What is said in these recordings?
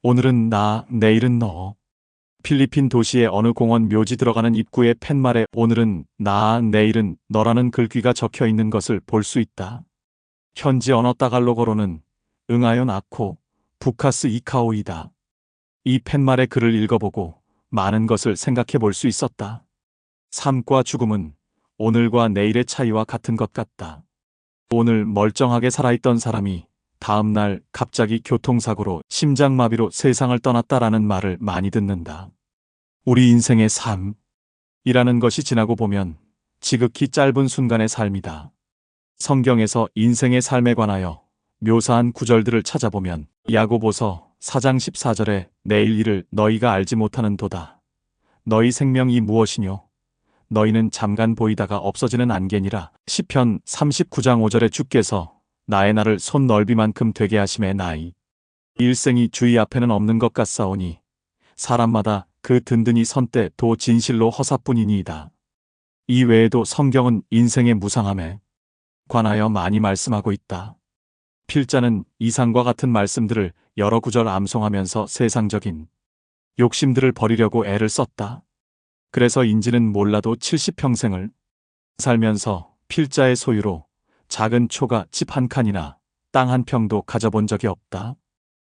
오늘은 나, 내일은 너. 필리핀 도시의 어느 공원 묘지 들어가는 입구의 팻말에 오늘은 나, 내일은 너라는 글귀가 적혀 있는 것을 볼 수 있다. 현지 언어 따갈로거로는 응아연 아코, 부카스 이카오이다. 이 팻말의 글을 읽어보고 많은 것을 생각해 볼 수 있었다. 삶과 죽음은 오늘과 내일의 차이와 같은 것 같다. 오늘 멀쩡하게 살아있던 사람이 다음날 갑자기 교통사고로 심장마비로 세상을 떠났다라는 말을 많이 듣는다. 우리 인생의 삶이라는 것이 지나고 보면 지극히 짧은 순간의 삶이다. 성경에서 인생의 삶에 관하여 묘사한 구절들을 찾아보면 야고보서 4장 14절에 내일 일을 너희가 알지 못하는 도다. 너희 생명이 무엇이뇨? 너희는 잠깐 보이다가 없어지는 안개니라. 시편 39장 5절에 주께서 나의 날을 손 넓이만큼 되게 하심에 나이. 일생이 주의 앞에는 없는 것 같사오니 사람마다 그 든든히 선때 도 진실로 허사뿐이니이다. 이 외에도 성경은 인생의 무상함에 관하여 많이 말씀하고 있다. 필자는 이상과 같은 말씀들을 여러 구절 암송하면서 세상적인 욕심들을 버리려고 애를 썼다. 그래서 인지는 몰라도 70평생을 살면서 필자의 소유로 작은 초가 집 한 칸이나 땅 한 평도 가져본 적이 없다.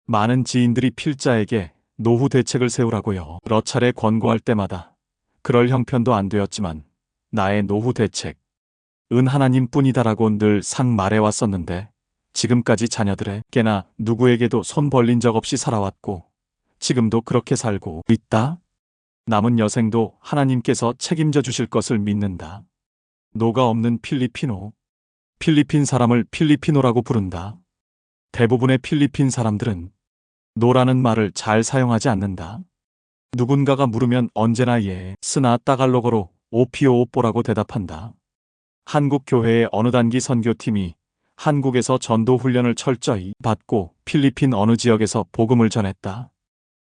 많은 지인들이 필자에게 노후 대책을 세우라고요. 여러 차례 권고할 때마다 그럴 형편도 안 되었지만 나의 노후 대책은 하나님뿐이다라고 늘 상 말해왔었는데 지금까지 자녀들에게나 누구에게도 손 벌린 적 없이 살아왔고 지금도 그렇게 살고 있다. 남은 여생도 하나님께서 책임져 주실 것을 믿는다. 노가 없는 필리핀어. 필리핀 사람을 필리핀어라고 부른다. 대부분의 필리핀 사람들은 노라는 말을 잘 사용하지 않는다. 누군가가 물으면 언제나 예, 쓰나 따갈로거로 오피오 오뽀라고 대답한다. 한국 교회의 어느 단기 선교팀이 한국에서 전도 훈련을 철저히 받고 필리핀 어느 지역에서 복음을 전했다.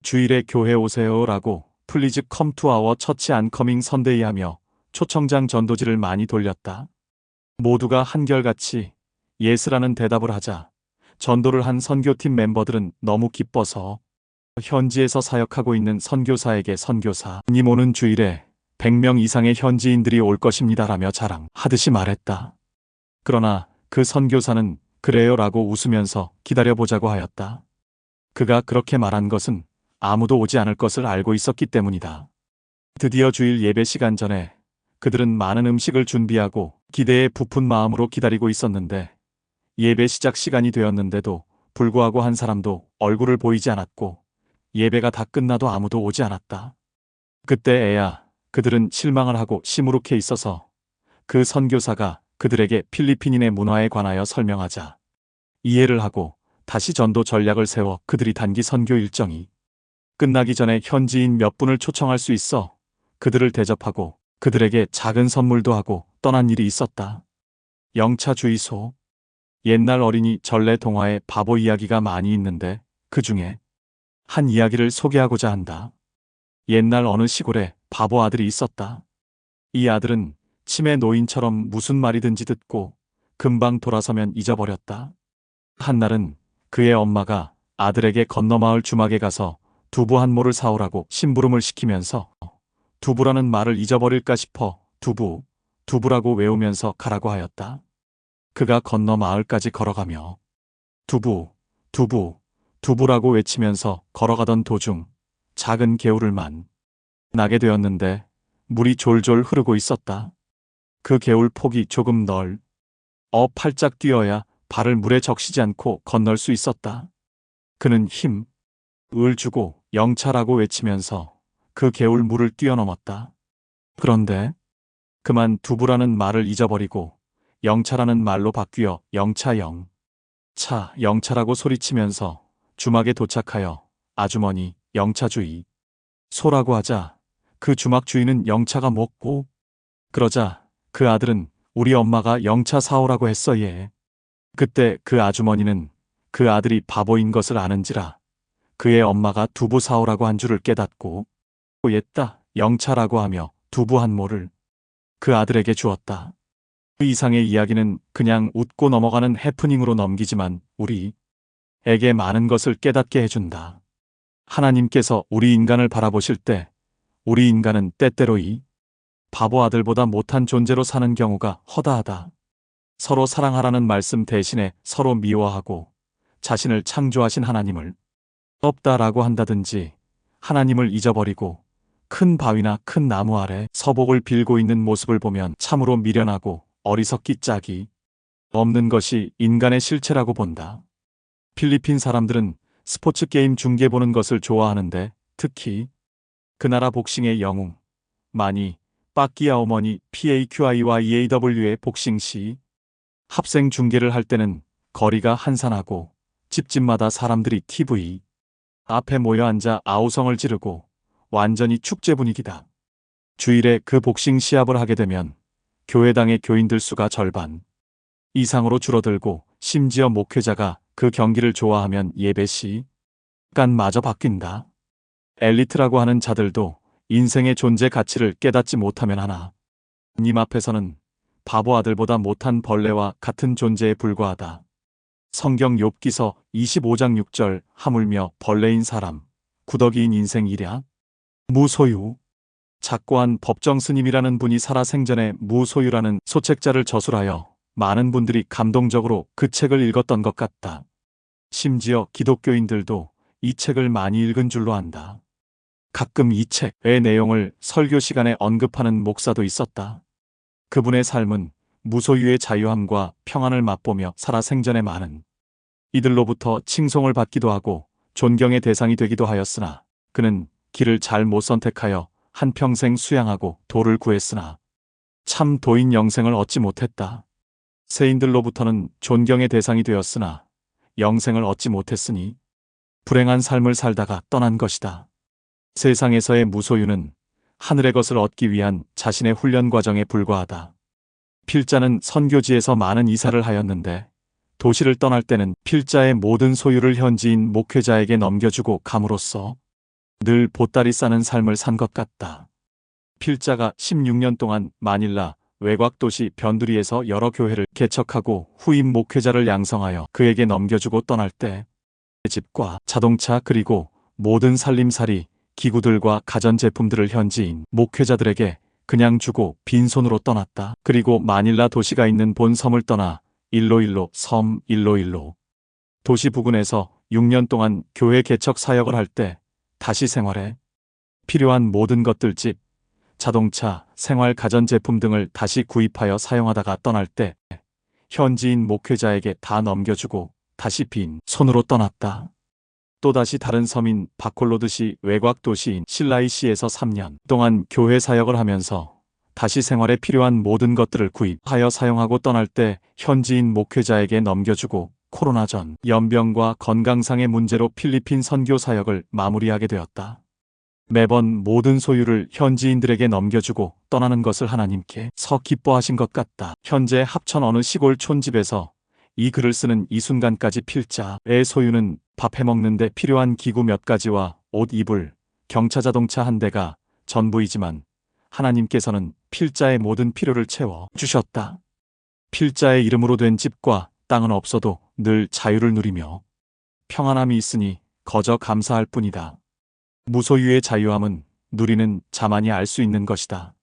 주일에 교회 오세요라고 Please come to our church and coming Sunday 하며 초청장 전도지를 많이 돌렸다. 모두가 한결같이 예스라는 대답을 하자 전도를 한 선교팀 멤버들은 너무 기뻐서 현지에서 사역하고 있는 선교사에게 선교사님 오는 주일에 100명 이상의 현지인들이 올 것입니다라며 자랑하듯이 말했다. 그러나 그 선교사는 그래요 라고 웃으면서 기다려보자고 하였다. 그가 그렇게 말한 것은 아무도 오지 않을 것을 알고 있었기 때문이다. 드디어 주일 예배 시간 전에 그들은 많은 음식을 준비하고 기대에 부푼 마음으로 기다리고 있었는데 예배 시작 시간이 되었는데도 불구하고 한 사람도 얼굴을 보이지 않았고 예배가 다 끝나도 아무도 오지 않았다. 그때 애야 그들은 실망을 하고 시무룩해 있어서 그 선교사가 그들에게 필리핀인의 문화에 관하여 설명하자 이해를 하고 다시 전도 전략을 세워 그들이 단기 선교 일정이 끝나기 전에 현지인 몇 분을 초청할 수 있어 그들을 대접하고 그들에게 작은 선물도 하고 떠난 일이 있었다. 영차 주의소. 옛날 어린이 전래 동화에 바보 이야기가 많이 있는데 그 중에 한 이야기를 소개하고자 한다. 옛날 어느 시골에 바보 아들이 있었다. 이 아들은 치매 노인처럼 무슨 말이든지 듣고 금방 돌아서면 잊어버렸다. 한날은 그의 엄마가 아들에게 건너마을 주막에 가서 두부 한 모를 사오라고 심부름을 시키면서 두부라는 말을 잊어버릴까 싶어 두부라고 외우면서 가라고 하였다. 그가 건너 마을까지 걸어가며 두부라고 외치면서 걸어가던 도중 작은 개울을 만나게 되었는데 물이 졸졸 흐르고 있었다. 그 개울 폭이 조금 팔짝 뛰어야 발을 물에 적시지 않고 건널 수 있었다. 그는 힘을 주고 영차라고 외치면서 그 개울 물을 뛰어넘었다. 그런데 그만 두부라는 말을 잊어버리고 영차라는 말로 바뀌어 영차라고 소리치면서 주막에 도착하여 아주머니 영차주의 소라고 하자 그 주막 주인은 영차가 뭐고? 그러자 그 아들은 우리 엄마가 영차 사오라고 했어 예. 그때 그 아주머니는 그 아들이 바보인 것을 아는지라 그의 엄마가 두부 사오라고 한 줄을 깨닫고 옛다 영차라고 하며 두부 한 모를 그 아들에게 주었다. 그 이상의 이야기는 그냥 웃고 넘어가는 해프닝으로 넘기지만 우리에게 많은 것을 깨닫게 해준다. 하나님께서 우리 인간을 바라보실 때 우리 인간은 때때로 이 바보 아들보다 못한 존재로 사는 경우가 허다하다. 서로 사랑하라는 말씀 대신에 서로 미워하고 자신을 창조하신 하나님을 없다라고 한다든지 하나님을 잊어버리고 큰 바위나 큰 나무 아래 서복을 빌고 있는 모습을 보면 참으로 미련하고 어리석기 짝이 없는 것이 인간의 실체라고 본다. 필리핀 사람들은 스포츠 게임 중계 보는 것을 좋아하는데 특히 그 나라 복싱의 영웅 마니 빠끼아오머니 PAQI와 EAW의 복싱 시 합생 중계를 할 때는 거리가 한산하고 집집마다 사람들이 TV 앞에 모여 앉아 아우성을 지르고 완전히 축제 분위기다. 주일에 그 복싱 시합을 하게 되면 교회당의 교인들 수가 절반 이상으로 줄어들고 심지어 목회자가 그 경기를 좋아하면 예배 시간마저 바뀐다. 엘리트라고 하는 자들도 인생의 존재 가치를 깨닫지 못하면 하나님 앞에서는 바보 아들보다 못한 벌레와 같은 존재에 불과하다. 성경 욥기서 25장 6절 하물며 벌레인 사람 구더기인 인생 이랴 무소유. 작고한 법정 스님이라는 분이 살아생전에 무소유라는 소책자를 저술하여 많은 분들이 감동적으로 그 책을 읽었던 것 같다. 심지어 기독교인들도 이 책을 많이 읽은 줄로 안다. 가끔 이 책의 내용을 설교 시간에 언급하는 목사도 있었다. 그분의 삶은 무소유의 자유함과 평안을 맛보며 살아생전에 많은 이들로부터 칭송을 받기도 하고 존경의 대상이 되기도 하였으나 그는 길을 잘 못 선택하여 한평생 수양하고 도를 구했으나 참 도인 영생을 얻지 못했다. 세인들로부터는 존경의 대상이 되었으나 영생을 얻지 못했으니 불행한 삶을 살다가 떠난 것이다. 세상에서의 무소유는 하늘의 것을 얻기 위한 자신의 훈련 과정에 불과하다. 필자는 선교지에서 많은 이사를 하였는데 도시를 떠날 때는 필자의 모든 소유를 현지인 목회자에게 넘겨주고 감으로써 늘 보따리 싸는 삶을 산 것 같다. 필자가 16년 동안 마닐라 외곽 도시 변두리에서 여러 교회를 개척하고 후임 목회자를 양성하여 그에게 넘겨주고 떠날 때 집과 자동차 그리고 모든 살림살이 기구들과 가전제품들을 현지인 목회자들에게 그냥 주고 빈손으로 떠났다. 그리고 마닐라 도시가 있는 본 섬을 떠나 일로일로 섬 일로일로 도시 부근에서 6년 동안 교회 개척 사역을 할 때 다시 생활에 필요한 모든 것들 집, 자동차, 생활 가전제품 등을 다시 구입하여 사용하다가 떠날 때 현지인 목회자에게 다 넘겨주고 다시 빈 손으로 떠났다. 또다시 다른 섬인 바콜로드시 외곽 도시인 실라이시에서 3년 동안 교회 사역을 하면서 다시 생활에 필요한 모든 것들을 구입하여 사용하고 떠날 때 현지인 목회자에게 넘겨주고 코로나 전 연병과 건강상의 문제로 필리핀 선교 사역을 마무리하게 되었다. 매번 모든 소유를 현지인들에게 넘겨주고 떠나는 것을 하나님께서 기뻐하신 것 같다. 현재 합천 어느 시골 촌집에서 이 글을 쓰는 이 순간까지 필자의 소유는 밥 해먹는데 필요한 기구 몇 가지와 옷 입을 경차자동차 한 대가 전부이지만 하나님께서는 필자의 모든 필요를 채워 주셨다. 필자의 이름으로 된 집과 땅은 없어도 늘 자유를 누리며 평안함이 있으니 거저 감사할 뿐이다. 무소유의 자유함은 누리는 자만이 알 수 있는 것이다.